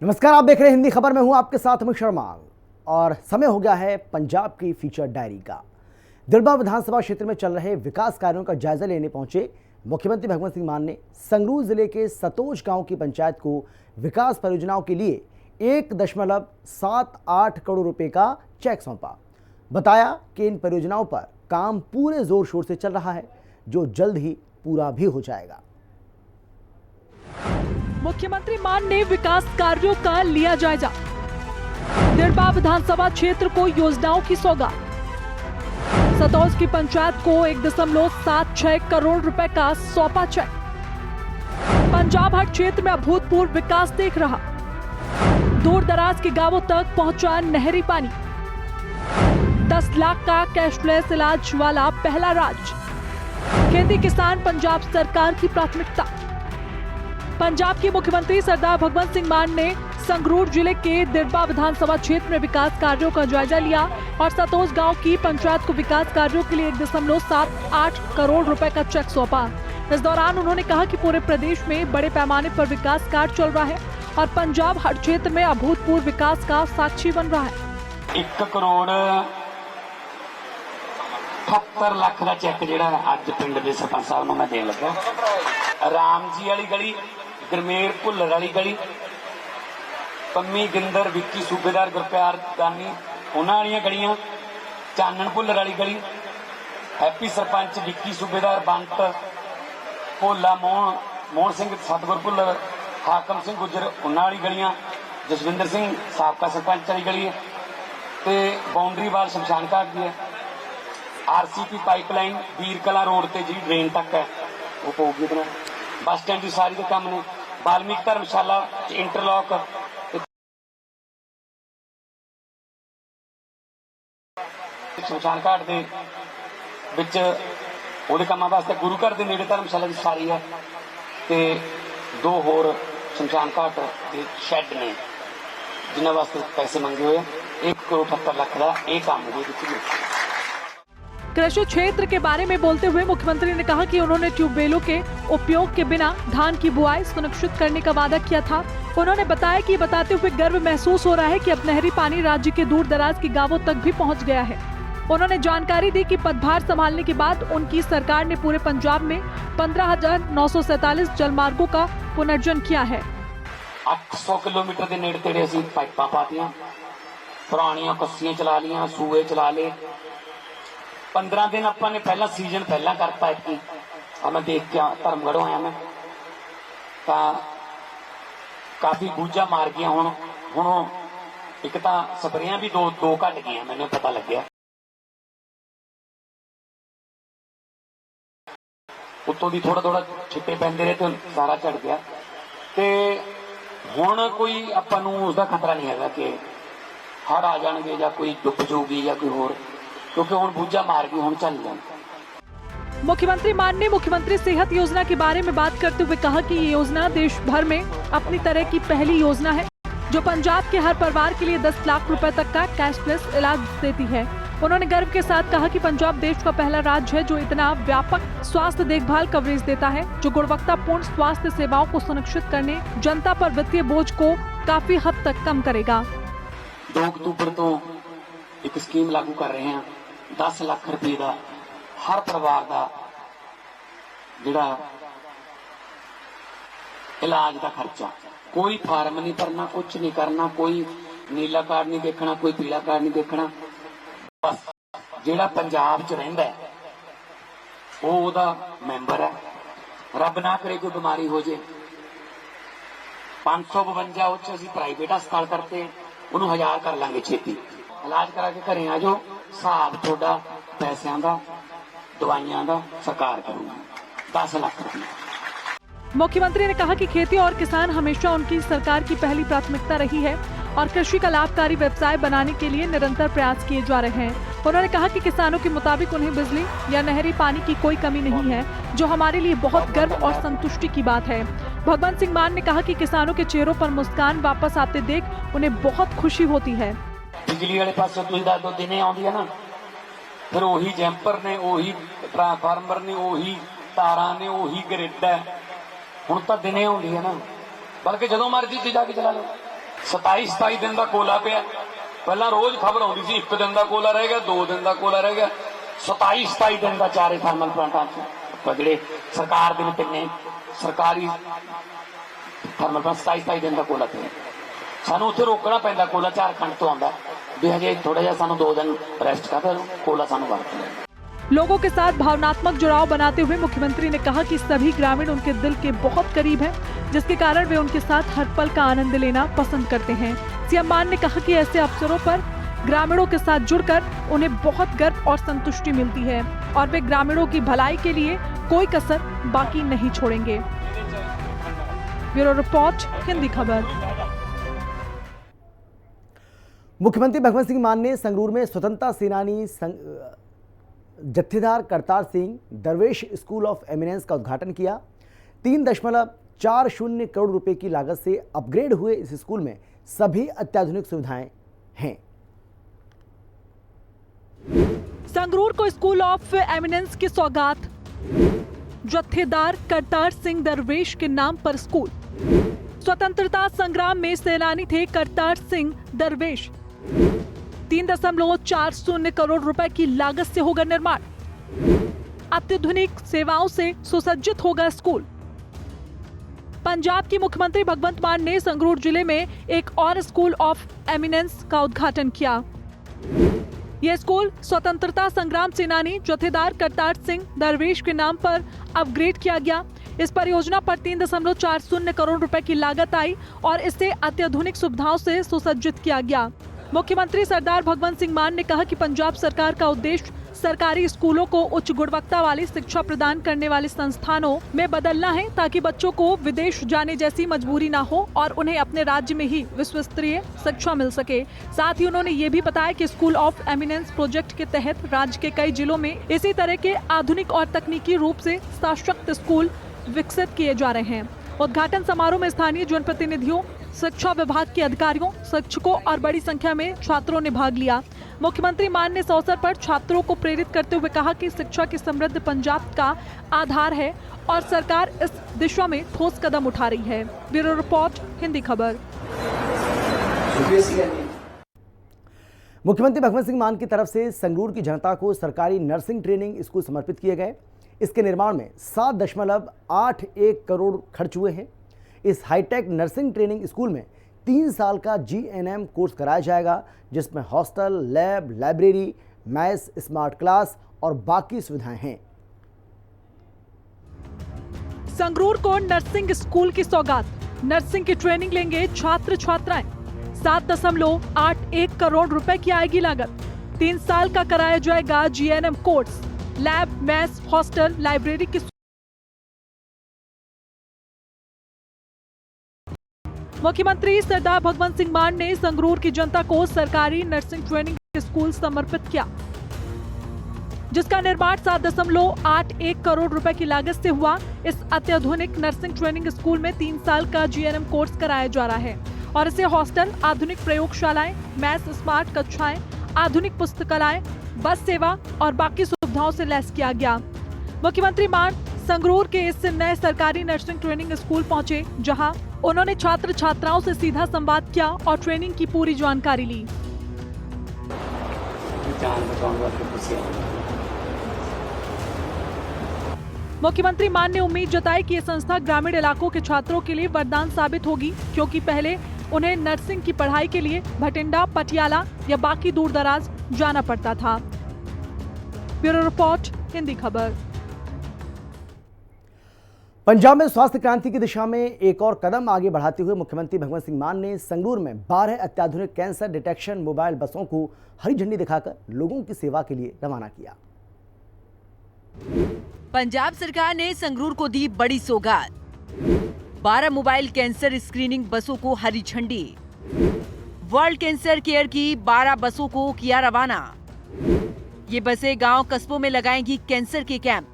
नमस्कार, आप देख रहे हैं हिंदी खबर में हूं आपके साथ अमित शर्मा और समय हो गया है पंजाब की फीचर डायरी का। दिड़बा विधानसभा क्षेत्र में चल रहे विकास कार्यों का जायजा लेने पहुंचे मुख्यमंत्री भगवंत सिंह मान ने संगरूर जिले के सतोज गांव की पंचायत को विकास परियोजनाओं के लिए 1.78 करोड़ रुपए का चेक सौंपा। बताया कि इन परियोजनाओं पर काम पूरे जोर शोर से चल रहा है, जो जल्द ही पूरा भी हो जाएगा। मुख्यमंत्री मान ने विकास कार्यों का लिया जायजा। दिड़बा विधानसभा क्षेत्र को योजनाओं की सौगात। सतोज की पंचायत को 1.76 करोड़ रुपए का सौंपा चेक। पंजाब हर क्षेत्र में अभूतपूर्व विकास देख रहा। दूर दराज के गांवों तक पहुंचा नहरी पानी। 10 लाख का कैशलेस इलाज वाला पहला राज्य। खेती किसान पंजाब सरकार की प्राथमिकता। पंजाब के मुख्यमंत्री सरदार भगवंत सिंह मान ने संगरूर जिले के दिड़बा विधानसभा क्षेत्र में विकास कार्यों का जायजा लिया और सतोज गांव की पंचायत को विकास कार्यों के लिए 1.78 करोड़ रुपए का चेक सौंपा। इस दौरान उन्होंने कहा कि पूरे प्रदेश में बड़े पैमाने पर विकास कार्य चल रहा है और पंजाब हर क्षेत्र में अभूतपूर्व विकास का साक्षी बन रहा है। 1 करोड़ 78 लाख का चेक जिहड़ा अज पिंड दे सरपंच साहब नूं मैं देण लगा। राम जी वाली गली, गरमेर भुल्लर वाली गली, पंमी गिंदर विक्की सूबेदार गुरप्यार दानी उन्हां वालियां गलियां, चानन भुल्लर वाली गली, हैप्पी सरपंच विक्की सूबेदार बंट भोला मोहन सिंह सतगुर भुल्लर, हाकम सिंह गुजर उन्हां वाली गलियां, जसविंदर सिंह साबका सरपंच वाली गली ते बाउंड्री वाल शमशान घाट दी है। RCP पाइपलाइन वीर कला रोड ते जी ड्रेन तक है वो पऊगी बना। बस स्टैंड की सारी के काम ने, वाल्मीकि धर्मशाला इंटरलॉक, शमशान घाट के विच ਉਹਦੇ ਕੰਮਾਂ वास्ते गुरु घर के नेड़े धर्मशाला की सारी है ते 2 होर शमशान घाट के शैड ने जिन्होंने वास्ते पैसे मंगे हुए 1 करोड़ 78 लाख का यह काम हो। कृषि क्षेत्र के बारे में बोलते हुए मुख्यमंत्री ने कहा कि उन्होंने ट्यूबवेलों के उपयोग के बिना धान की बुआई सुनिश्चित करने का वादा किया था। उन्होंने बताया कि बताते हुए गर्व महसूस हो रहा है कि अब नहरी पानी राज्य के दूर दराज के गांवों तक भी पहुंच गया है। उन्होंने जानकारी दी कि पदभार संभालने के बाद उनकी सरकार ने पूरे पंजाब में 15,947 जलमार्गों का पुनर्जन किया है। 800 किलोमीटर के नेड़े तेड़े असीं पाइपां पातियां, पुरानियां कस्सियां चला लियां, सूए चला ले। 15 दिन अपने पहला सीजन पहला करता है। मैं देख के धर्मगढ़ों आया मैं काफी बूझा मार गया। हुण एक तो स्प्रेयां भी दो घट गई, मैंने पता लग्या। उत्तों भी थोड़ा थोड़ा छिट्टे पैंदे रहे तो सारा झड़ गया। ते हुण कोई आपां नूं उसदा खतरा नहीं है कि हड़ आ जाएंगे या कोई डुब जाऊगी या कोई होर, क्योंकि हुण बूझा मार गई, हुण चल जाए। मुख्यमंत्री मान ने मुख्यमंत्री सेहत योजना के बारे में बात करते हुए कहा कि ये योजना देश भर में अपनी तरह की पहली योजना है जो पंजाब के हर परिवार के लिए 10 लाख रुपए तक का कैशलेस इलाज देती है। उन्होंने गर्व के साथ कहा कि पंजाब देश का पहला राज्य है जो इतना व्यापक स्वास्थ्य देखभाल कवरेज देता है, जो गुणवत्तापूर्ण स्वास्थ्य सेवाओं को सुनिश्चित करने जनता पर वित्तीय बोझ को काफी हद तक कम करेगा। 2 अक्तूबर तो एक स्कीम लागू कर रहे हैं, 10 लाख रुपए का हर परिवार का जिहड़ा इलाज का खर्चा। कोई फार्म नहीं भरना, कुछ नहीं करना, कोई नीला कार्ड नहीं देखना, कोई पीला कार्ड नहीं देखना। बस जिहड़ा पंजाब च रहिंदा है वो ओहदा मैंबर है। रब ना करे कोई बीमारी हो जाए, 552 उच असीं प्राइवेट हस्पताल करते, उन्होंने 1000 कर लांगे छेती। इलाज करा के घरे आ जाओ, हिसाब थोड़ा पैसों का दवाइयां का सरकार करूंगी। 10 लाख रुपये। मुख्यमंत्री ने कहा कि खेती और किसान हमेशा उनकी सरकार की पहली प्राथमिकता रही है और कृषि का लाभकारी व्यवसाय बनाने के लिए निरंतर प्रयास किए जा रहे हैं। उन्होंने कहा कि किसानों के मुताबिक उन्हें बिजली या नहरी पानी की कोई कमी नहीं है, जो हमारे लिए बहुत गर्व और संतुष्टि की बात है। भगवंत सिंह मान ने कहा कि किसानों के चेहरों पर मुस्कान वापस आते देख उन्हें बहुत खुशी होती है। बिजली वाले पास दो दिने आउंदी है ना, फिर वही जैंपर ने, वही ट्रांसफार्मर ने, वही तारा ने, वही ग्रिड है। हुण तो दिने आउंदी है ना, बल्कि जदों मर्जी जाके चला लो। 27 दिन का कोला पिया। पहला रोज खबर आती सी 1 दिन का कोला रह गया, 2 दिन का कोला रह गया, 27 दिन का चारे थर्मल प्लांटा जो सरकार के तिने सरकारी थर्मल प्लांट 27 दिन का कोला पिया। सानू उत्थे रोकना पैंदा, कोला झारखंड तो आंदा भी हजे थोड़ा जिहा सानू 2 दिन रेस्ट कर, कोला सानू वरतना। लोगों के साथ भावनात्मक जुड़ाव बनाते हुए मुख्यमंत्री ने कहा कि सभी ग्रामीण उनके दिल के बहुत करीब हैं, जिसके कारण वे उनके साथ हर पल का आनंद लेना पसंद करते हैं। सीएम मान ने कहा कि ऐसे अवसरों पर ग्रामीणों के साथ जुड़कर उन्हें बहुत गर्व और संतुष्टि मिलती है और वे ग्रामीणों की भलाई के लिए कोई कसर बाकी नहीं छोड़ेंगे। ब्यूरो रिपोर्ट, हिंदी खबर। मुख्यमंत्री भगवंत सिंह मान ने संगरूर में स्वतंत्रता सेनानी जत्थेदार करतार सिंह दरवेश स्कूल ऑफ एमिनेंस का उद्घाटन किया। 3.40 करोड़ रुपए की लागत से अपग्रेड हुए इस स्कूल में सभी अत्याधुनिक सुविधाएं हैं। संगरूर को स्कूल ऑफ एमिनेंस की सौगात, जत्थेदार करतार सिंह दरवेश के नाम पर स्कूल। स्वतंत्रता संग्राम में सेनानी थे करतार सिंह दरवेश। 3.40 करोड़ रुपए की लागत से होगा निर्माण। अत्याधुनिक सेवाओं से सुसज्जित होगा स्कूल। पंजाब की मुख्यमंत्री भगवंत मान ने संगरूर जिले में एक और स्कूल ऑफ एमिनेंस का उद्घाटन किया। यह स्कूल स्वतंत्रता संग्राम सेनानी जत्थेदार करतार सिंह दरवेश के नाम पर अपग्रेड किया गया। इस परियोजना पर 3.40 करोड़ रुपए की लागत आई और इसे अत्याधुनिक सुविधाओं से सुसज्जित किया गया। मुख्यमंत्री सरदार भगवंत सिंह मान ने कहा कि पंजाब सरकार का उद्देश्य सरकारी स्कूलों को उच्च गुणवत्ता वाली शिक्षा प्रदान करने वाले संस्थानों में बदलना है, ताकि बच्चों को विदेश जाने जैसी मजबूरी ना हो और उन्हें अपने राज्य में ही विश्व स्तरीय शिक्षा मिल सके। साथ ही उन्होंने ये भी बताया कि स्कूल ऑफ एमिनेंस प्रोजेक्ट के तहत राज्य के कई जिलों में इसी तरह के आधुनिक और तकनीकी रूप से सशक्त स्कूल विकसित किए जा रहे हैं। उद्घाटन समारोह में स्थानीय जनप्रतिनिधियों, शिक्षा विभाग के अधिकारियों, शिक्षकों और बड़ी संख्या में छात्रों ने भाग लिया। मुख्यमंत्री मान ने इस अवसर पर छात्रों को प्रेरित करते हुए कहा कि शिक्षा की समृद्ध पंजाब का आधार है और सरकार इस दिशा में ठोस कदम उठा रही है। ब्यूरो रिपोर्ट, हिंदी खबर। मुख्यमंत्री भगवंत सिंह मान की तरफ से संगरूर की जनता को सरकारी नर्सिंग ट्रेनिंग स्कूल समर्पित किए गए। इसके निर्माण में 7.81 करोड़ खर्च हुए हैं। इस हाईटेक नर्सिंग ट्रेनिंग स्कूल में 3 साल का GNM कोर्स कराया जाएगा, जिसमें hostel, lab, library, maths, smart class और बाकी सुविधाएं हैं। संगरूर को नर्सिंग स्कूल की सौगात। नर्सिंग की ट्रेनिंग लेंगे छात्र छात्राएं। 7.81 करोड़ रुपए की आएगी लागत। 3 साल का कराया जाएगा GNM course. Lab, maths, hostel, library की मुख्यमंत्री सरदार भगवंत सिंह मान ने संगरूर की जनता को सरकारी नर्सिंग ट्रेनिंग स्कूल समर्पित किया, जिसका निर्माण 7.81 करोड़ रुपए की लागत से हुआ। इस अत्याधुनिक नर्सिंग ट्रेनिंग स्कूल में 3 साल का GNM कोर्स कराया जा रहा है और इसे हॉस्टल, आधुनिक प्रयोगशालाएं, मैथ्स स्मार्ट कक्षाएं, आधुनिक पुस्तकालय, बस सेवा और बाकी सुविधाओं से लैस किया गया। मुख्यमंत्री मान संगरूर के इस नए सरकारी नर्सिंग ट्रेनिंग स्कूल पहुंचे, जहां उन्होंने छात्र छात्राओं से सीधा संवाद किया और ट्रेनिंग की पूरी जानकारी ली। मुख्यमंत्री मान ने उम्मीद जताई कि ये संस्था ग्रामीण इलाकों के छात्रों के लिए वरदान साबित होगी, क्योंकि पहले उन्हें नर्सिंग की पढ़ाई के लिए भटिंडा, पटियाला या बाकी दूर दराज जाना पड़ता था। ब्यूरो रिपोर्ट, हिंदी खबर। पंजाब में स्वास्थ्य क्रांति की दिशा में एक और कदम आगे बढ़ाते हुए मुख्यमंत्री भगवंत सिंह मान ने संगरूर में 12 अत्याधुनिक कैंसर डिटेक्शन मोबाइल बसों को हरी झंडी दिखाकर लोगों की सेवा के लिए रवाना किया। पंजाब सरकार ने संगरूर को दी बड़ी सौगात। 12 मोबाइल कैंसर स्क्रीनिंग बसों को हरी झंडी। वर्ल्ड कैंसर केयर की 12 बसों को किया रवाना। ये बसें गांव कस्बों में लगाएंगी कैंसर के कैंप।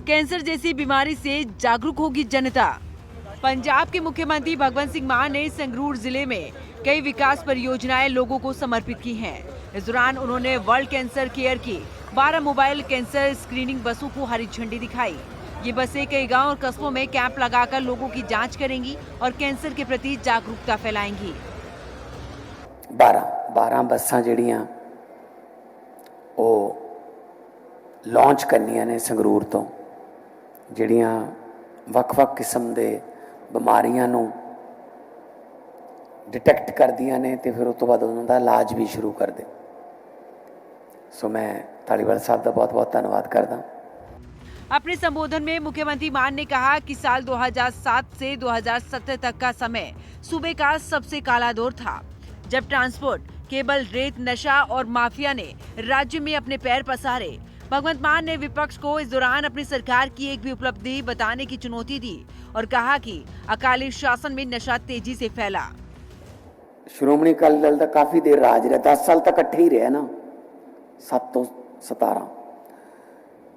कैंसर जैसी बीमारी से जागरूक होगी जनता। पंजाब के मुख्यमंत्री भगवंत सिंह मान ने संगरूर जिले में कई विकास परियोजनाएं लोगों को समर्पित की हैं। इस दौरान उन्होंने वर्ल्ड कैंसर केयर की 12 मोबाइल कैंसर स्क्रीनिंग बसों को हरी झंडी दिखाई। ये बसें कई गांव और कस्बों में कैंप लगाकर लोगों की जांच करेंगी और कैंसर के प्रति जागरूकता फैलाएंगी। 12 ਬੱਸਾਂ ਜਿਹੜੀਆਂ ਉਹ ਲਾਂਚ ਕਰਨੀਆਂ ਨੇ ਸੰਗਰੂਰ ਤੋਂ, ਜਿਹੜੀਆਂ ਵੱਖ-ਵੱਖ ਕਿਸਮ ਦੇ ਬਿਮਾਰੀਆਂ ਨੂੰ डिटेक्ट कर दिया ने तो फिर उस तो बाद उन्होंने इलाज भी शुरू कर दे। सो मैं धालीवाल साहब का बहुत बहुत धन्यवाद करता। अपने संबोधन में मुख्यमंत्री मान ने कहा कि साल 2007 से 2017 तक का समय सूबे का सबसे काला दौर था, जब ट्रांसपोर्ट, केबल, रेत, नशा और माफिया ने राज्य में अपने पैर पसारे। भगवंत मान ने विपक्ष को इस दौरान अपनी सरकार की एक भी उपलब्धि बताने की चुनौती दी और कहा कि अकाली शासन में नशा तेजी से फैला। श्रोमणी अकाली दल का काफ़ी देर राज रहा, 10 साल तक इकट्ठे ही रहा ना, 7 तो 17।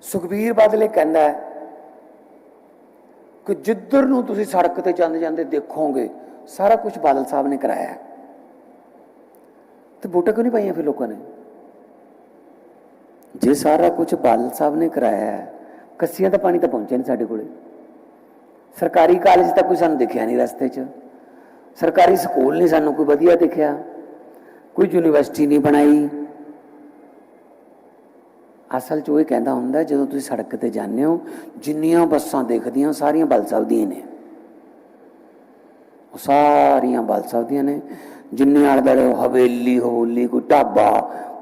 सुखबीर बादल कहता है कि जिधर नूं तुसीं सड़क ते जांदे जांदे देखोगे सारा कुछ बादल साहब ने कराया है, तो वोटां क्यों नहीं पाइयां फिर लोगों ने? जे सारा कुछ बादल साहब ने कराया है, कस्सियां दा पानी तो पहुंचा नहीं साडे कोले, सरकारी कॉलेज तक कोई सानूं दिखिया नहीं रस्ते च, सरकारी स्कूल नहीं सानू कोई वधिया दिखिया, कोई यूनिवर्सिटी नहीं बनाई। असल च वो कहता हुंदा जो तुसीं सड़क ते जाने हो, जिन्नियां बसां दिखदियां सारियां बादल साहब दियां ने, सारियां बादल साहब दियां ने, जिन्ने आले दुआले हवेली हवूली, कोई ढाबा,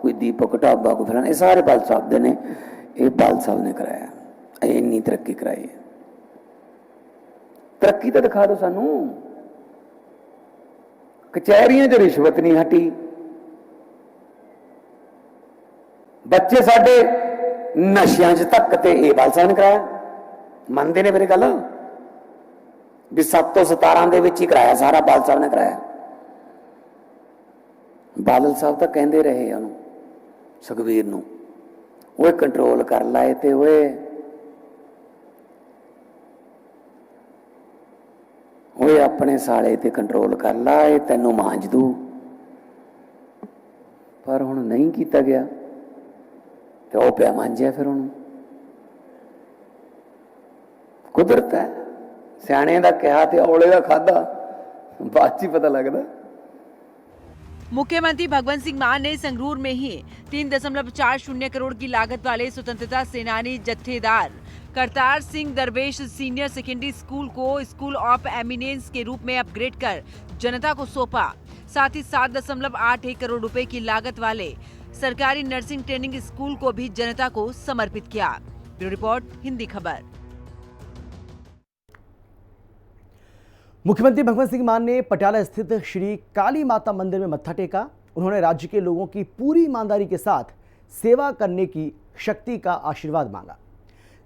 कोई दीपक ढाबा, कोई फलाना, ये सारे बादल साहब दे ने, ये बादल साहब ने कराया, इन्नी तरक्की कराई है। तरक्की तो दिखा दो सानू। कचहरियां च रिश्वत नहीं हटी, बच्चे साडे नशियां च धक्कते, ये बादल साहब ने कराया। मनते ने मेरी गल भी 7 तो 17 दे विच ही कराया, सारा बादल साहब ने कराया। बादल साहब तो कहते रहे उन्होंने सुखबीर नूं, वो कंट्रोल कर लाए ते वो अपने साले ते कंट्रोल कर ला, ये तेनों मांज दू, पर हुण नहीं किया गया तो वह पिया मांझिया। फिर हुण कुदरत है, सियाणे दा कहा ते औले दा खादा, बाद ही पता लगदा। मुख्यमंत्री भगवंत सिंह मान ने संगरूर में ही 3.40 करोड़ की लागत वाले स्वतंत्रता सेनानी जत्थेदार करतार सिंह दरवेश सीनियर सेकेंडरी स्कूल को स्कूल ऑफ एमिनेंस के रूप में अपग्रेड कर जनता को सौंपा। साथ ही 7.81 करोड़ रुपए की लागत वाले सरकारी नर्सिंग ट्रेनिंग स्कूल को भी जनता को समर्पित किया। ब्यूरो रिपोर्ट, हिंदी खबर। मुख्यमंत्री भगवंत सिंह मान ने पटियाला स्थित श्री काली माता मंदिर में मत्था टेका। उन्होंने राज्य के लोगों की पूरी ईमानदारी के साथ सेवा करने की शक्ति का आशीर्वाद मांगा।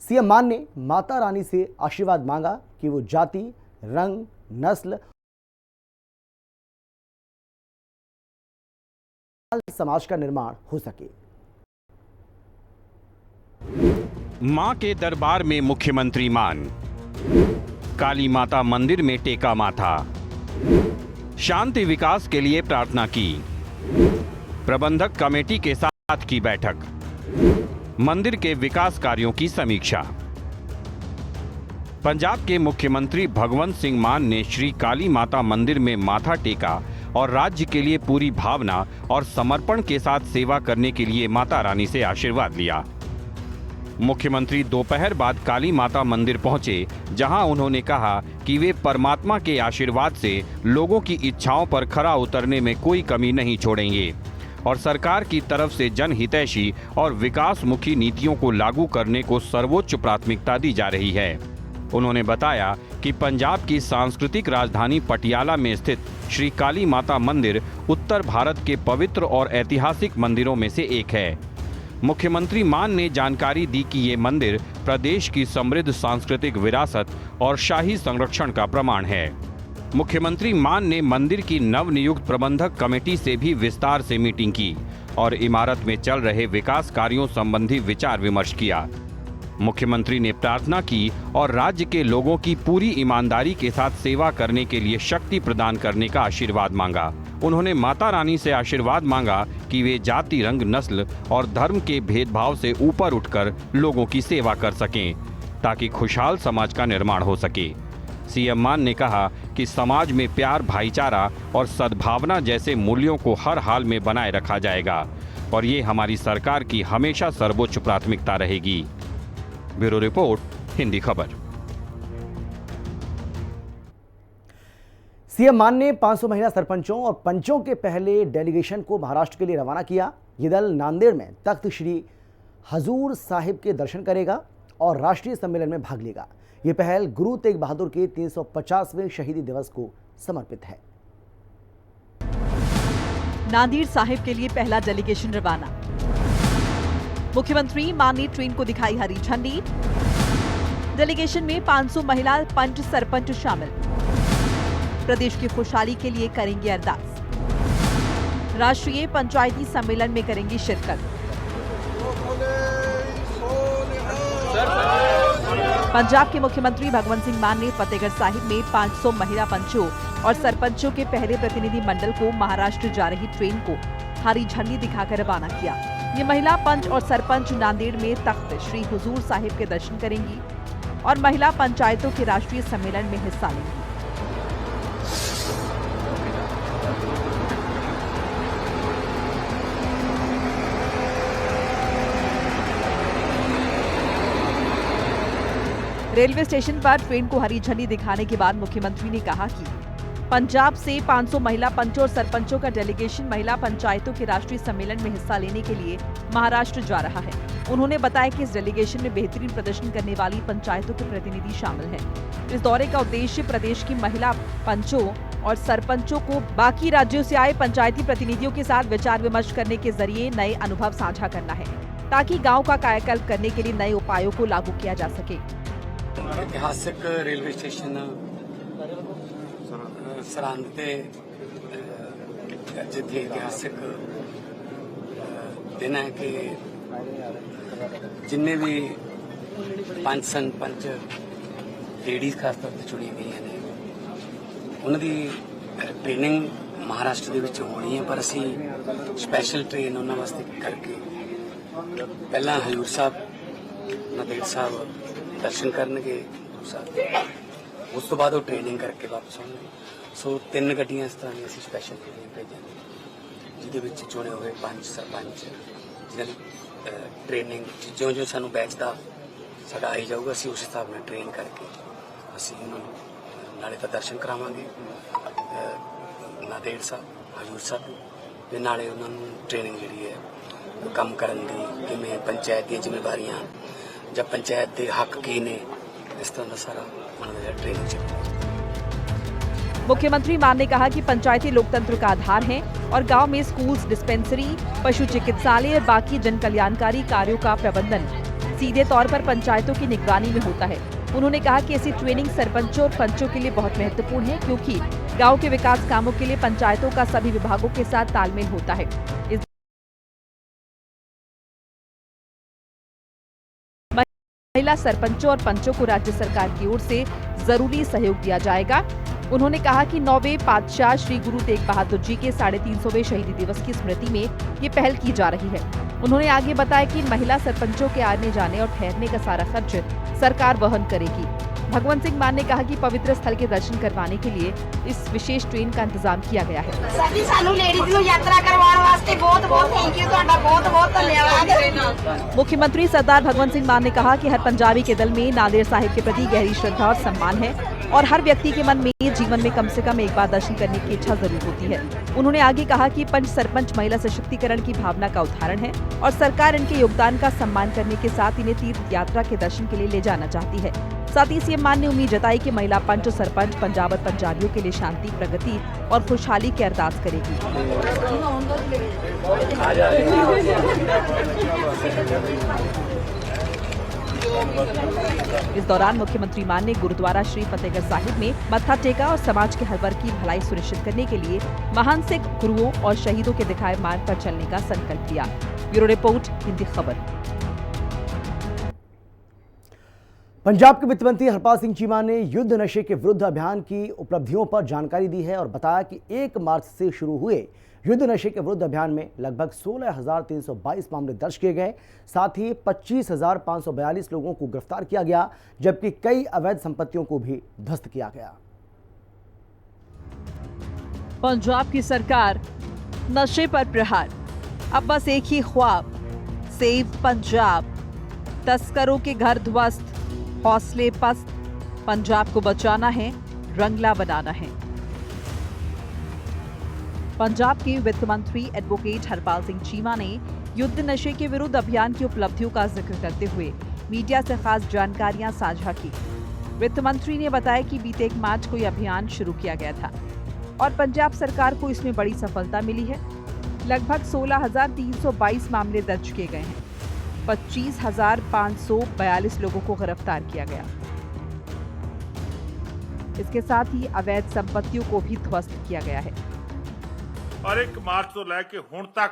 सीएम मान ने माता रानी से आशीर्वाद मांगा कि वो जाति, रंग, नस्ल, समाज का निर्माण हो सके। मां के दरबार में मुख्यमंत्री मान, काली माता मंदिर में टेका माथा, शांति विकास के लिए प्रार्थना की, प्रबंधक कमेटी के साथ की बैठक, मंदिर के विकास कार्यों की समीक्षा। पंजाब के मुख्यमंत्री भगवंत सिंह मान ने श्री काली माता मंदिर में माथा टेका और राज्य के लिए पूरी भावना और समर्पण के साथ सेवा करने के लिए माता रानी से आशीर्वाद लिया। मुख्यमंत्री दोपहर बाद काली माता मंदिर पहुंचे, जहां उन्होंने कहा कि वे परमात्मा के आशीर्वाद से लोगों की इच्छाओं पर खरा उतरने में कोई कमी नहीं छोड़ेंगे और सरकार की तरफ से जनहितैषी और विकासमुखी नीतियों को लागू करने को सर्वोच्च प्राथमिकता दी जा रही है। उन्होंने बताया कि पंजाब की सांस्कृतिक राजधानी पटियाला में स्थित श्री काली माता मंदिर उत्तर भारत के पवित्र और ऐतिहासिक मंदिरों में से एक है। मुख्यमंत्री मान ने जानकारी दी कि ये मंदिर प्रदेश की समृद्ध सांस्कृतिक विरासत और शाही संरक्षण का प्रमाण है। मुख्यमंत्री मान ने मंदिर की नवनियुक्त प्रबंधक कमेटी से भी विस्तार से मीटिंग की और इमारत में चल रहे विकास कार्यों संबंधी विचार विमर्श किया। मुख्यमंत्री ने प्रार्थना की और राज्य के लोगों की पूरी ईमानदारी के साथ सेवा करने के लिए शक्ति प्रदान करने का आशीर्वाद मांगा। उन्होंने माता रानी से आशीर्वाद मांगा कि वे जाति, रंग, नस्ल और धर्म के भेदभाव से ऊपर उठकर लोगों की सेवा कर सकें ताकि खुशहाल समाज का निर्माण हो सके। सीएम मान ने कहा कि समाज में प्यार, भाईचारा और सद्भावना जैसे मूल्यों को हर हाल में बनाए रखा जाएगा और ये हमारी सरकार की हमेशा सर्वोच्च प्राथमिकता रहेगी। ब्यूरो रिपोर्ट, हिंदी खबर। सीएम मान ने 500 महिला सरपंचों और पंचों के पहले डेलीगेशन को महाराष्ट्र के लिए रवाना किया। ये दल नांदेड़ में तख्त श्री हजूर साहिब के दर्शन करेगा और राष्ट्रीय सम्मेलन में भाग लेगा। ये पहल गुरु तेग बहादुर के 350वें शहीदी दिवस को समर्पित है। नांदेड़ साहिब के लिए पहला डेलीगेशन रवाना। मुख्यमंत्री मान ने ट्रेन को दिखाई हरी झंडी। डेलीगेशन में 500 महिला पंच सरपंच शामिल। प्रदेश की खुशहाली के लिए करेंगे अरदास। राष्ट्रीय पंचायती सम्मेलन में करेंगे शिरकत। पंजाब के मुख्यमंत्री भगवंत सिंह मान ने फतेहगढ़ साहिब में 500 महिला पंचों और सरपंचों के पहले प्रतिनिधि मंडल को महाराष्ट्र जा रही ट्रेन को हरी झंडी दिखाकर रवाना किया। ये महिला पंच और सरपंच नांदेड़ में तख्त श्री हुजूर साहिब के दर्शन करेंगी और महिला पंचायतों के राष्ट्रीय सम्मेलन में हिस्सा लेंगी। रेलवे स्टेशन पर ट्रेन को हरी झंडी दिखाने के बाद मुख्यमंत्री ने कहा कि पंजाब से 500 महिला पंचों और सरपंचों का डेलीगेशन महिला पंचायतों के राष्ट्रीय सम्मेलन में हिस्सा लेने के लिए महाराष्ट्र जा रहा है। उन्होंने बताया कि इस डेलीगेशन में बेहतरीन प्रदर्शन करने वाली पंचायतों के प्रतिनिधि शामिल हैं। इस दौरे का उद्देश्य प्रदेश की महिला पंचों और सरपंचों को बाकी राज्यों से आए पंचायती प्रतिनिधियों के साथ विचार विमर्श करने के जरिए नए अनुभव साझा करना है, ताकि गाँव का कायाकल्प करने के लिए नए उपायों को लागू किया जा सके। ਇਤਿਹਾਸਿਕ ਰੇਲਵੇ ਸਟੇਸ਼ਨ ਸਰਹੰਦ ਤੇ ਜਿੱਥੇ ਇਤਿਹਾਸਿਕ ਦਿਨ ਹੈ ਕਿ ਜਿੰਨੇ ਵੀ ਪੰਚ ਸਰਪੰਚ ਲੇਡੀਜ਼ ਖਾਸ ਤੌਰ ਤੇ ਚੁਣੀ ਗਈਆਂ ਨੇ ਉਹਨਾਂ ਦੀ ਟ੍ਰੇਨਿੰਗ ਮਹਾਰਾਸ਼ਟਰ ਦੇ ਵਿੱਚ ਹੋਣੀ ਹੈ, ਪਰ ਅਸੀਂ ਸਪੈਸ਼ਲ ਟ੍ਰੇਨ ਉਹਨਾਂ ਵਾਸਤੇ ਕਰਕੇ ਪਹਿਲਾਂ ਹਜ਼ੂਰ ਸਾਹਿਬ ਨਾਂਦੇੜ ਸਾਹਿਬ दर्शन करनगे, उस तो बाद वो ट्रेनिंग करके वापस आएंगे। सो 3 ਗੱਡੀਆਂ इस तरह की स्पैशल ट्रेनिंग भेजेंगे जिहदे चुने हुए पंच सरपंच जिन्हें ट्रेनिंग जो जो सानू बैच का साडा आई जाऊगा असीं उस हिसाब नाल ट्रेन करके असीं उन्होंने नाले तो दर्शन करावांगे नांदेड़ साहब हजूर साहब ते नाले उन्होंने ट्रेनिंग जिहड़ी है काम करन दी किवें पंचायत दी जिम्मेवारियां जब पंचायत के हक की ने इस तरह का सारा उन्होंने ट्रेनिंग चली। मुख्यमंत्री मान ने कहा कि पंचायती लोकतंत्र का आधार है और गांव में स्कूल्स, डिस्पेंसरी, पशु चिकित्सालय और बाकी जन कल्याणकारी कार्यों का प्रबंधन सीधे तौर पर पंचायतों की निगरानी में होता है। उन्होंने कहा कि ऐसी ट्रेनिंग सरपंचों और पंचों के लिए बहुत महत्वपूर्ण है, क्योंकि गाँव के विकास कामों के लिए पंचायतों का सभी विभागों के साथ तालमेल होता है। महिला सरपंचों और पंचों को राज्य सरकार की ओर से जरूरी सहयोग दिया जाएगा। उन्होंने कहा कि 9वें पातशाह श्री गुरु तेग बहादुर जी के 350वें शहीदी दिवस की स्मृति में ये पहल की जा रही है। उन्होंने आगे बताया कि महिला सरपंचों के आने जाने और ठहरने का सारा खर्च सरकार वहन करेगी। भगवंत सिंह मान ने कहा कि पवित्र स्थल के दर्शन करवाने के लिए इस विशेष ट्रेन का इंतजाम किया गया है। सभी सानू लेडीज ਨੂੰ यात्रा करवाने वास्ते बहुत बहुत थैंक यू, ਤੁਹਾਡਾ बहुत बहुत धन्यवाद। मुख्यमंत्री सरदार भगवंत सिंह मान ने कहा कि हर पंजाबी के दिल में नांदेड़ साहिब के प्रति गहरी श्रद्धा और सम्मान है और हर व्यक्ति के मन में जीवन में कम से कम एक बार दर्शन करने की इच्छा जरूर होती है। उन्होंने आगे कहा कि पंच सरपंच महिला सशक्तिकरण की भावना का उदाहरण है और सरकार इनके योगदान का सम्मान करने के साथ इन्हें तीर्थ यात्रा के दर्शन के लिए ले जाना चाहती है। साथ ही सीएम मान ने उम्मीद जताई कि महिला पंच और सरपंच पंजाब और पंजाबियों के लिए शांति, प्रगति और खुशहाली की अरदास करेगी। इस दौरान मुख्यमंत्री मान ने गुरुद्वारा श्री फतेहगढ़ साहिब में मत्था टेका और समाज के हर वर्ग की भलाई सुनिश्चित करने के लिए महान सिख गुरुओं और शहीदों के दिखाए मार्ग पर चलने का संकल्प लिया। ब्यूरो रिपोर्ट, हिंदी खबर। पंजाब के वित्त मंत्री हरपाल सिंह चीमा ने युद्ध नशे के विरुद्ध अभियान की उपलब्धियों पर जानकारी दी है और बताया कि 1 मार्च से शुरू हुए युद्ध नशे के विरुद्ध अभियान में लगभग 16,322 मामले दर्ज किए गए। साथ ही 25,542 लोगों को गिरफ्तार किया गया, जबकि कई अवैध संपत्तियों को भी ध्वस्त किया गया। पंजाब की सरकार नशे पर प्रहार, अब बस एक ही ख्वाब, सेव पंजाब। तस्करों के घर ध्वस्त, हौसले पस्त, पंजाब को बचाना है, रंगला बनाना है। पंजाब के वित्त मंत्री एडवोकेट हरपाल सिंह चीमा ने युद्ध नशे के विरुद्ध अभियान की उपलब्धियों का जिक्र करते हुए मीडिया से खास जानकारियां साझा की। वित्त मंत्री ने बताया कि बीते 1 मार्च को यह अभियान शुरू किया गया था और पंजाब सरकार को इसमें बड़ी सफलता मिली है। लगभग 16,322 मामले दर्ज किए गए हैं। 25,542 लोगों को गिरफ्तार किया गया। इसके साथ ही अवैध संपत्तियों को भी ध्वस्त किया गया है। और 1 ਮਾਰਚ ਤੋਂ ਲੈ ਕੇ ਹੁਣ ਤੱਕ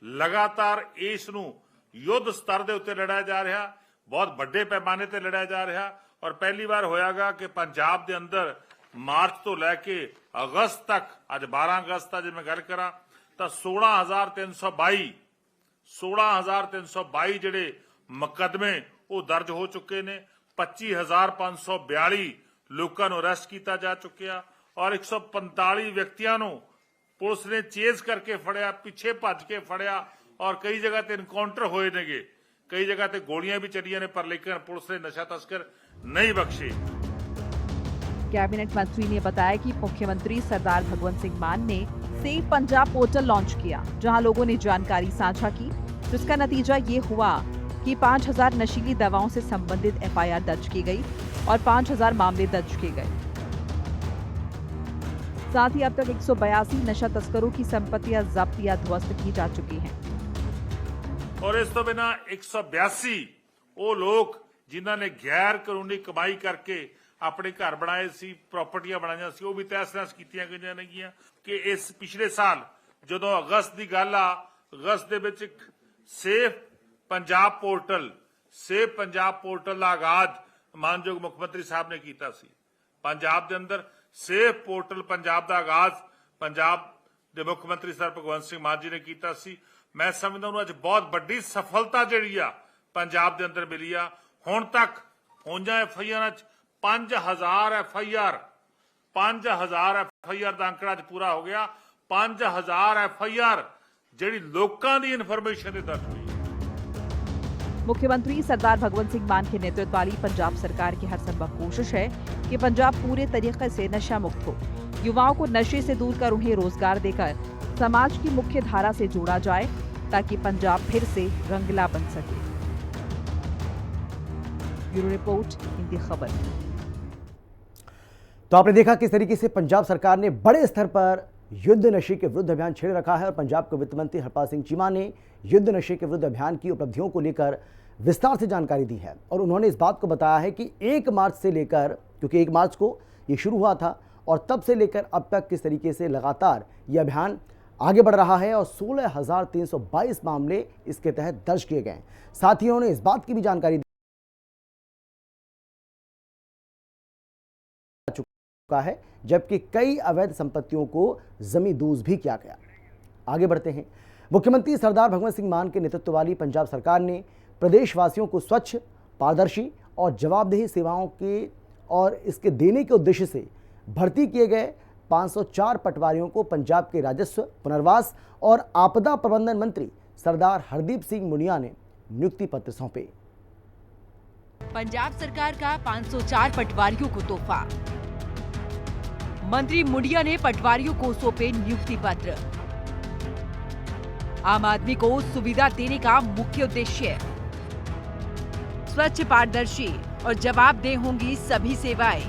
ਲਗਾਤਾਰ ਇਸ ਨੂੰ ਯੁੱਧ ਸਤਰ ਦੇ ਉੱਤੇ ਲੜਿਆ ਜਾ ਰਿਹਾ, ਬਹੁਤ ਵੱਡੇ ਪੈਮਾਨੇ ਤੇ ਲੜਿਆ ਜਾ ਰਿਹਾ। ਔਰ ਪਹਿਲੀ ਵਾਰ ਹੋਇਆਗਾ ਕਿ ਪੰਜਾਬ ਦੇ ਅੰਦਰ ਮਾਰਚ ਤੋਂ ਲੈ ਕੇ ਅਗਸਤ ਤੱਕ, ਅੱਜ 12 ਅਗਸਤ ਆ ਜੇ ਮੈਂ ਗੱਲ ਕਰਾਂ ਤਾਂ 16,322 ਜਿਹੜੇ ਮੁਕੱਦਮੇ ਉਹ ਦਰਜ ਹੋ ਚੁੱਕੇ ਨੇ। 25,542 ਲੋਕਾਂ ਨੂੰ ਅਰੈਸਟ ਕੀਤਾ ਜਾ ਚੁੱਕਿਆ ਔਰ 145 ਵਿਅਕਤੀਆਂ ਨੂੰ पुलिस ने चेज करके फड़िया, पिछे भज के फड़िया और कई जगह ते इनकाउंटर होए नेगे, कई जगह ते गोलियां भी चलियां ने, पर लेकिन पुलिस ने नशा तस्कर नहीं बख्शे। कैबिनेट मंत्री ने बताया कि मुख्यमंत्री सरदार भगवंत सिंह मान ने सेव पंजाब पोर्टल लॉन्च किया, जहां लोगों ने जानकारी साझा की, जिसका नतीजा ये हुआ कि 5,000 नशीली दवाओं से संबंधित FIR दर्ज की गई और 5,000 मामले दर्ज किए गए। साथ ही अब तक 182 नशा तस्करों की संपत्तियां जब्त या ध्वस्त की जा चुकी हैं। और इस तो बिना 182 वो लोग जिन्हों ने गैर कानूनी कमाई करके अपने घर बनाए सी, प्रॉपर्टियां बनाई सी, वो भी तहस नहस कीतियां गईयां नेगीਆਂ कि इस पिछले साल ਜਦੋਂ अगस्त की गल आ, अगस्त दे विच सेफ पंजाब पोर्टल का आगाज मानयोग मुख्यमंत्री साहब ने किया सी। पंजाब के अंदर सेफ पोर्टल पंजाब का आगाज पंजाब के मुख्यमंत्री सर भगवंत सिंह मान जी ने किया सी। मैं समझदा हूं अज बहुत बड़ी सफलता जिहड़ी आ पंजाब के अंदर मिली आ। हुण तक होइयां FIR 5,000 FIR का आंकड़ा अज पूरा हो गया। 5,000 FIR जिहड़ी लोकां दी इन्फॉर्मेशन दे दर्ज हुई। मुख्यमंत्री सरदार भगवंत सिंह मान के नेतृत्व वाली पंजाब सरकार की हर संभव कोशिश है कि पंजाब पूरे तरीके से नशा मुक्त हो, युवाओं को नशे से दूर कर उन्हें रोजगार देकर समाज की मुख्य धारा से जोड़ा जाए, ताकि पंजाब फिर से रंगला बन सके। ब्यूरो रिपोर्ट, हिंदी खबर। तो आपने देखा किस तरीके से पंजाब सरकार ने बड़े स्तर पर युद्ध नशे के विरुद्ध अभियान छेड़ रखा है और पंजाब के वित्त मंत्री हरपाल सिंह चीमा ने युद्ध नशे के विरुद्ध अभियान की उपलब्धियों को लेकर विस्तार से जानकारी दी है। और उन्होंने इस बात को बताया है कि 1 मार्च से लेकर, क्योंकि 1 मार्च को ये शुरू हुआ था और तब से लेकर अब तक किस तरीके से लगातार ये अभियान आगे बढ़ रहा है और 16,322 मामले इसके तहत दर्ज किए गए। साथ ही उन्होंने इस बात की भी जानकारी चुका है, जबकि कई अवैध संपत्तियों को जमींदोज भी किया गया। आगे बढ़ते हैं। मुख्यमंत्री सरदार भगवंत सिंह मान के नेतृत्व वाली पंजाब सरकार ने प्रदेशवासियों को स्वच्छ, पारदर्शी और जवाबदेही सेवाओं के और इसके देने के उद्देश्य से भर्ती किए गए 504 पटवारियों को पंजाब के राजस्व, पुनर्वास और आपदा प्रबंधन मंत्री सरदार हरदीप सिंह मुनिया ने नियुक्ति पत्र सौंपे। पंजाब सरकार का 504 पटवारियों को तोहफा। मंत्री मुंडिया ने पटवारियों को सौंपे नियुक्ति पत्र। आम आदमी को सुविधा देने का मुख्य उद्देश्य, स्वच्छ, पारदर्शी और जवाबदेह होंगी सभी सेवाएं।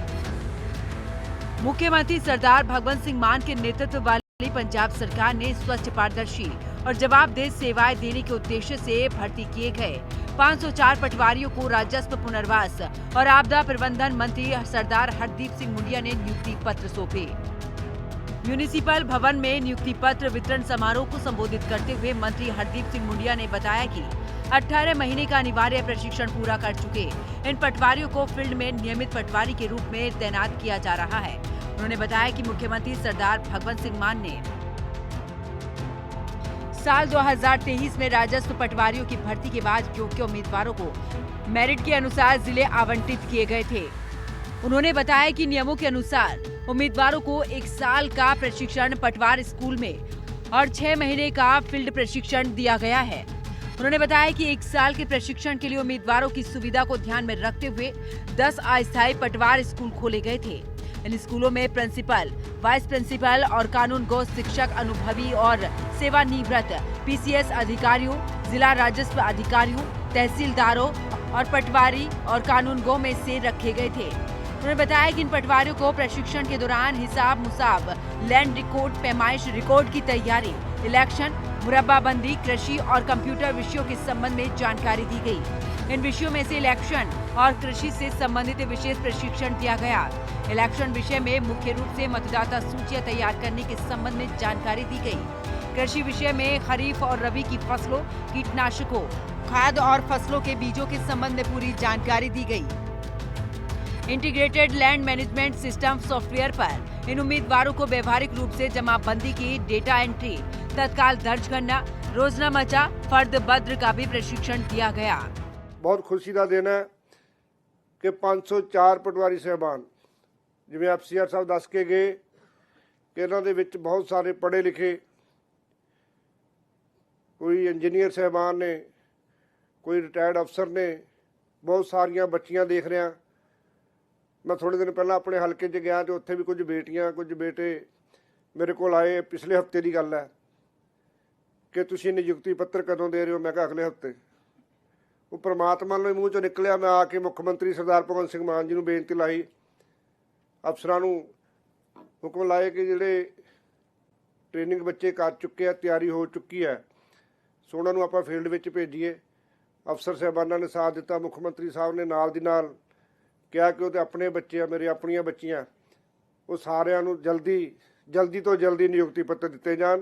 मुख्यमंत्री सरदार भगवंत सिंह मान के नेतृत्व वाली पंजाब सरकार ने स्वच्छ, पारदर्शी और जवाबदेह सेवाएं देने के उद्देश्य से भर्ती किए गए 504 पटवारियों को राजस्व, पुनर्वास और आपदा प्रबंधन मंत्री सरदार हरदीप सिंह मुंडिया ने नियुक्ति पत्र सौंपे। म्यूनिसिपल भवन में नियुक्ति पत्र वितरण समारोह को संबोधित करते हुए मंत्री हरदीप सिंह मुंडिया ने बताया कि 18 महीने का अनिवार्य प्रशिक्षण पूरा कर चुके इन पटवारियों को फील्ड में नियमित पटवारी के रूप में तैनात किया जा रहा है। उन्होंने बताया कि मुख्यमंत्री सरदार भगवंत सिंह मान ने साल 2023 में राजस्व पटवारियों की भर्ती के बाद योग्य उम्मीदवारों को मेरिट के अनुसार जिले आवंटित किए गए थे। उन्होंने बताया कि नियमों के अनुसार उम्मीदवारों को 1 साल का प्रशिक्षण पटवार स्कूल में और 6 महीने का फील्ड प्रशिक्षण दिया गया है। उन्होंने बताया कि 1 साल के प्रशिक्षण के लिए उम्मीदवारों की सुविधा को ध्यान में रखते हुए 10 अस्थायी पटवार स्कूल खोले गए थे। इन स्कूलों में प्रिंसिपल, वाइस प्रिंसिपल और कानूनगो शिक्षक, अनुभवी और सेवानिवृत्त पीसीएस अधिकारियों, जिला राजस्व अधिकारियों, तहसीलदारों और पटवारी और कानूनगो में से रखे गए थे। उन्होंने बताया कि इन पटवारियों को प्रशिक्षण के दौरान हिसाब मुसाब, लैंड रिकॉर्ड, पैमाइश रिकॉर्ड की तैयारी, इलेक्शन, मुरब्बाबंदी, कृषि और कंप्यूटर विषयों के संबंध में जानकारी दी गई। इन विषयों में से इलेक्शन और कृषि से संबंधित विशेष प्रशिक्षण दिया गया। इलेक्शन विषय में मुख्य रूप से मतदाता सूचियां तैयार करने के संबंध में जानकारी दी गई। कृषि विषय में खरीफ और रबी की फसलों, कीटनाशकों, खाद और फसलों के बीजों के संबंध में पूरी जानकारी दी गई। Integrated land management system software पर इन उम्मीदवारों को व्यवहारिक रूप से जमाबंदी की, डेटा एंट्री, तत्काल दर्ज करना, रोजनामा, फर्द बद्र का भी प्रशिक्षण दिया गया। बहुत खुशी का दिन है कि 504 पटवारी साहबान, जिवें एफसीआर साहब दस के गए कि इन्हां दे विच बहुत सारे पढ़े लिखे, कोई इंजीनियर साहबान ने, कोई रिटायर्ड अफसर ने, बहुत सारियां बच्चियां देख रहा। मैं थोड़े दिन पहला अपने हल्के 'च गया तो उत्थे भी कुछ बेटियां कुछ बेटे मेरे को आए। पिछले हफ्ते की गल है कि तुसीं नियुक्ति पत्र कदों दे रहे हो? मैं कहा अगले हफ्ते। वो परमात्मा ने मूँह चों निकलिया। मैं आके मुख्यमंत्री सरदार भगवंत सिंह मान जी नूं बेनती लाई, अफसरां नूं हुक्म लाए कि जिहड़े ट्रेनिंग बच्चे कर चुके हैं, तैयारी हो चुकी है, सो उन्हां नूं आपां फील्ड विच भेजीए। अफसर साहबानां ने साथ दिता। मुख्यमंत्री साहब ने नाल दी नाल कहा कि वो अपने बच्चे आ, मेरे अपनियां बच्चियां, वो सारिਆਂ ਨੂੰ जल्दी तो जल्दी नियुक्ति पत्र दिते जाण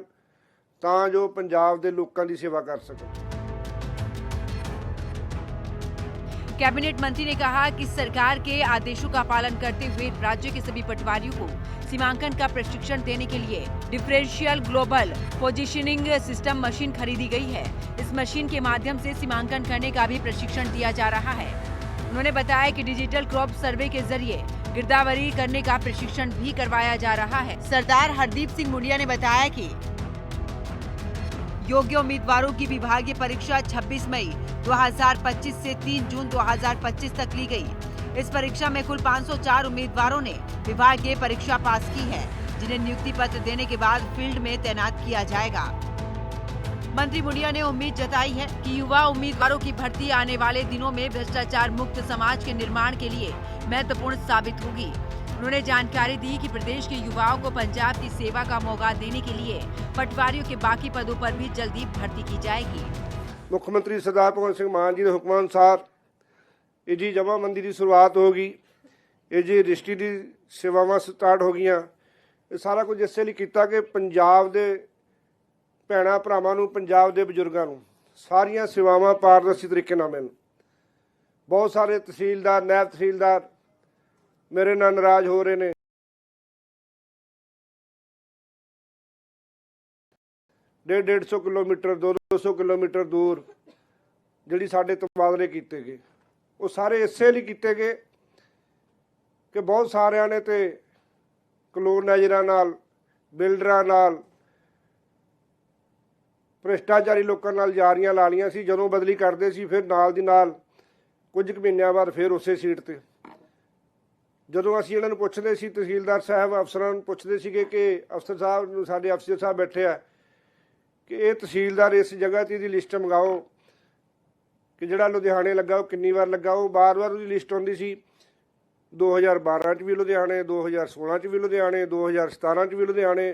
तां जो पंजाब दे लोकां दी सेवा कर सकण। कैबिनेट मंत्री ने कहा कि सरकार के आदेशों का पालन करते हुए राज्य के सभी पटवारियों को सीमांकन का प्रशिक्षण देने के लिए differential global positioning system machine खरीदी गई है। इस मशीन के माध्यम से सीमांकन करने का भी प्रशिक्षण दिया जा रहा है। उन्होंने बताया कि डिजिटल क्रॉप सर्वे के जरिए गिरदावरी करने का प्रशिक्षण भी करवाया जा रहा है। सरदार हरदीप सिंह मुंडिया ने बताया कि योग्य उम्मीदवारों की विभागीय परीक्षा 26 मई 2025 से 3 जून 2025 तक ली गई। इस परीक्षा में कुल 504 उम्मीदवारों ने विभागीय परीक्षा पास की है, जिन्हें नियुक्ति पत्र देने के बाद फील्ड में तैनात किया जाएगा। मंत्री मुंडिया ने उम्मीद जताई है कि युवा उम्मीदवारों की भर्ती आने वाले दिनों में भ्रष्टाचार मुक्त समाज के निर्माण के लिए महत्वपूर्ण साबित होगी। उन्होंने जानकारी दी कि प्रदेश के युवाओं को पंजाब की सेवा का मौका देने के लिए पटवारियों के बाकी पदों पर भी जल्दी भर्ती की जाएगी। मुख्यमंत्री सरदार भगवंत सिंह मान जी के हुक्म अनुसार इजी जमाबंदी की शुरुआत होगी, इजी रजिस्ट्री की सेवावां स्टार्ट हो गई। ये सारा कुछ इस लिए किया कि पंजाब के भैणां भरावां नूं, पंजाब के बजुर्गों नूं सारियां सेवावां पारदर्शी तरीके नाल मिलण। बहुत सारे तहसीलदार, नायब तहसीलदार मेरे नाल नाराज हो रहे ने। 150 किलोमीटर 200 किलोमीटर दूर जिहड़ी साडे तबादले कीते गए, वो सारे इसे लिए कीते गए कि बहुत सारिਆਂ ने ते कलोनाइजरां नाल, बिल्डरां नाल, भ्रष्टाचारी लोगों नाल यारियां ला लईआं सी। जदों बदली करते सी फिर नाल दी नाल कुछ महीनों बाद फिर उसे सीट ते जदों असीं इन्हां नूं पुछदे सी, तहसीलदार साहब अफसरां नूं पुछदे सीगे कि अफसर साहब नूं साडे अफसर साहब बैठे आ कि ये तहसीलदार इस जगह ते दी लिस्ट मंगाओ कि जिहड़ा लुधियाणे लगा वो कितनी बार लगा। वो बार बार उसकी लिस्ट आउंदी सी। 2012 च भी लुधियाणे, 2016 च भी लुधियाणे, 2017 च भी लुधियाणे।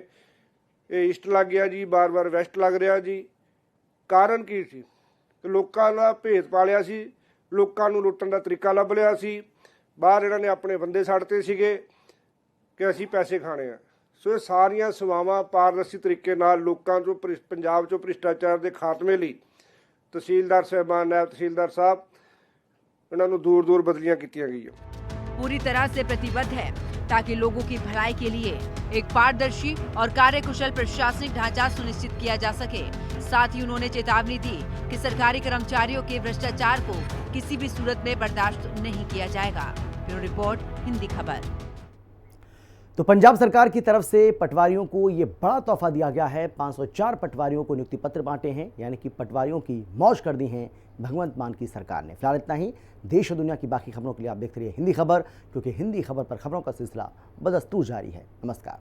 ये ईस्ट लग गया जी, बार बार वैसट लग रहा जी। कारण की सी कि लोकां दा भेद पालिया सी, लोकां नूं लुੱਟਣ ਦਾ तरीका ਲੱਭ लिया सी। बाहर इन्हां ने अपने बंदे छड्डते सीगे कि असीं पैसे खाने आ। सो ये सारियां सेवावां पारदर्शी तरीके नाल लोकां चों पंजाब चों भ्रष्टाचार के खात्मे लई तहसीलदार साहबान, नायब तहसीलदार साहब इन्हां नूं दूर दूर बदलियां कीतियां गईयां। पूरी तरह से प्रतिबद्ध है ताकि लोगों की भलाई के लिए एक पारदर्शी और कार्यकुशल प्रशासनिक ढांचा सुनिश्चित किया जा सके। साथ ही उन्होंने चेतावनी दी कि सरकारी कर्मचारियों के भ्रष्टाचार को किसी भी सूरत में बर्दाश्त नहीं किया जाएगा। ब्यूरो रिपोर्ट, हिंदी खबर। तो पंजाब सरकार की तरफ से पटवारियों को ये बड़ा तोहफा दिया गया है। 504 पटवारियों को नियुक्ति पत्र बांटे हैं, यानी कि पटवारियों की मौज कर दी है भगवंत मान की सरकार ने। फिलहाल इतना ही। देश और दुनिया की बाकी खबरों के लिए आप देखते रहिए हिंदी खबर, क्योंकि हिंदी खबर पर खबरों का सिलसिला बदस्तूर जारी है। नमस्कार।